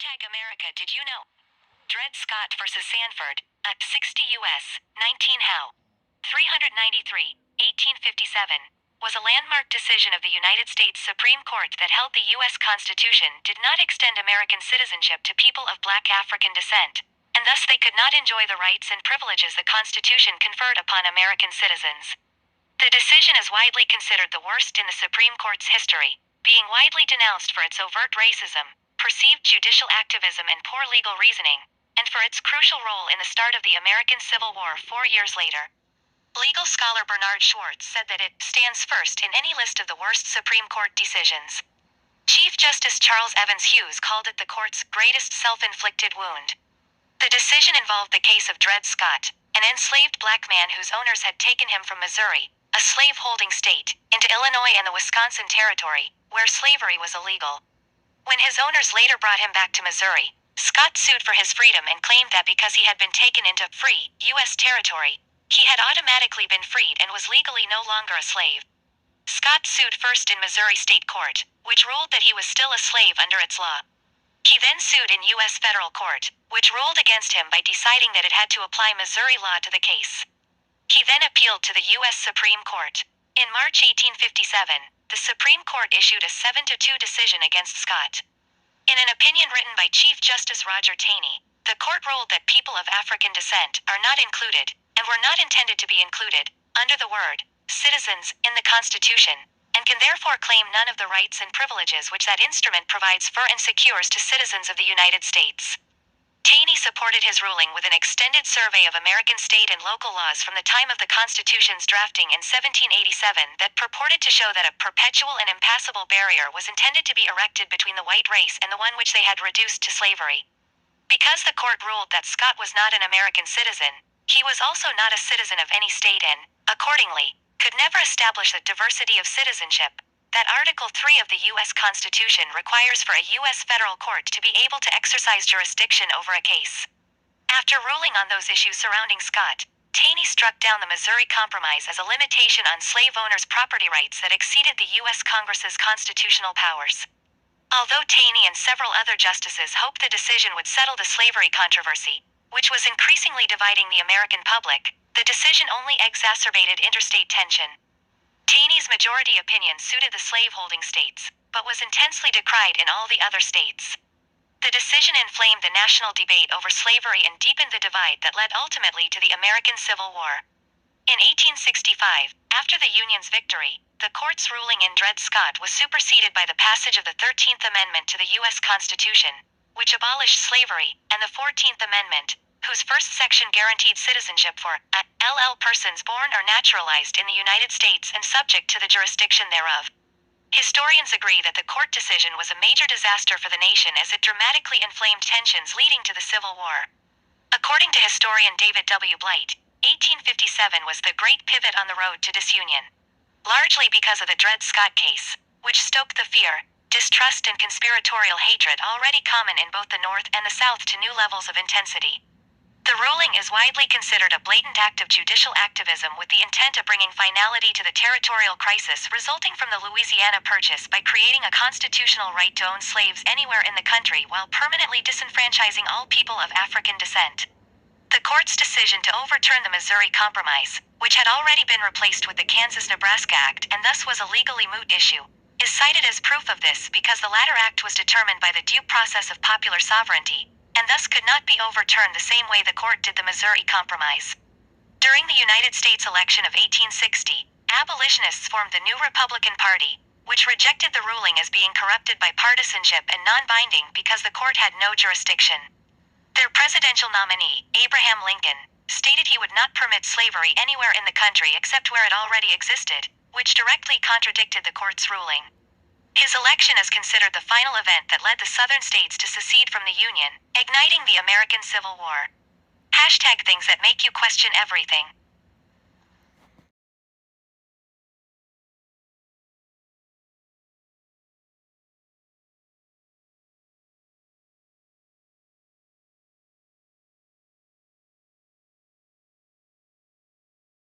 America Did You Know? Dred Scott versus Sandford, at 60 U.S., 19 How. 393, 1857, was a landmark decision of the United States Supreme Court that held the U.S. Constitution did not extend American citizenship to people of Black African descent, and thus they could not enjoy the rights and privileges the Constitution conferred upon American citizens. The decision is widely considered the worst in the Supreme Court's history, being widely denounced for its overt racism, perceived judicial activism and poor legal reasoning, and for its crucial role in the start of the American Civil War 4 years later. Legal scholar Bernard Schwartz said that it stands first in any list of the worst Supreme Court decisions. Chief Justice Charles Evans Hughes called it the court's greatest self-inflicted wound. The decision involved the case of Dred Scott, an enslaved black man whose owners had taken him from Missouri, a slave-holding state, into Illinois and the Wisconsin Territory, where slavery was illegal. When his owners later brought him back to Missouri, Scott sued for his freedom and claimed that because he had been taken into free, U.S. territory, he had automatically been freed and was legally no longer a slave. Scott sued first in Missouri State Court, which ruled that he was still a slave under its law. He then sued in U.S. Federal Court, which ruled against him by deciding that it had to apply Missouri law to the case. He then appealed to the U.S. Supreme Court. In March 1857, the Supreme Court issued a 7-2 decision against Scott. In an opinion written by Chief Justice Roger Taney, the court ruled that people of African descent are not included, and were not intended to be included, under the word citizens in the Constitution, and can therefore claim none of the rights and privileges which that instrument provides for and secures to citizens of the United States. Taney supported his ruling with an extended survey of American state and local laws from the time of the Constitution's drafting in 1787 that purported to show that a perpetual and impassable barrier was intended to be erected between the white race and the one which they had reduced to slavery. Because the court ruled that Scott was not an American citizen, he was also not a citizen of any state and, accordingly, could never establish the diversity of citizenship that Article 3 of the U.S. Constitution requires for a U.S. federal court to be able to exercise jurisdiction over a case. After ruling on those issues surrounding Scott, Taney struck down the Missouri Compromise as a limitation on slave owners' property rights that exceeded the U.S. Congress's constitutional powers. Although Taney and several other justices hoped the decision would settle the slavery controversy, which was increasingly dividing the American public, the decision only exacerbated interstate tension. Taney's majority opinion suited the slave-holding states, but was intensely decried in all the other states. The decision inflamed the national debate over slavery and deepened the divide that led ultimately to the American Civil War. In 1865, after the Union's victory, the court's ruling in Dred Scott was superseded by the passage of the 13th Amendment to the U.S. Constitution, which abolished slavery, and the 14th Amendment, whose first section guaranteed citizenship for LL persons born or naturalized in the United States and subject to the jurisdiction thereof. Historians agree that the court decision was a major disaster for the nation as it dramatically inflamed tensions leading to the Civil War. According to historian David W. Blight, 1857 was the great pivot on the road to disunion. Largely because of the Dred Scott case, which stoked the fear, distrust and conspiratorial hatred already common in both the North and the South to new levels of intensity. The ruling is widely considered a blatant act of judicial activism with the intent of bringing finality to the territorial crisis resulting from the Louisiana Purchase by creating a constitutional right to own slaves anywhere in the country while permanently disenfranchising all people of African descent. The court's decision to overturn the Missouri Compromise, which had already been replaced with the Kansas-Nebraska Act and thus was a legally moot issue, is cited as proof of this because the latter act was determined by the due process of popular sovereignty, and thus could not be overturned the same way the court did the Missouri Compromise. During the United States election of 1860, abolitionists formed the new Republican Party, which rejected the ruling as being corrupted by partisanship and non-binding because the court had no jurisdiction. Their presidential nominee, Abraham Lincoln, stated he would not permit slavery anywhere in the country except where it already existed, which directly contradicted the court's ruling. His election is considered the final event that led the Southern states to secede from the Union, igniting the American Civil War. #things that make you question everything.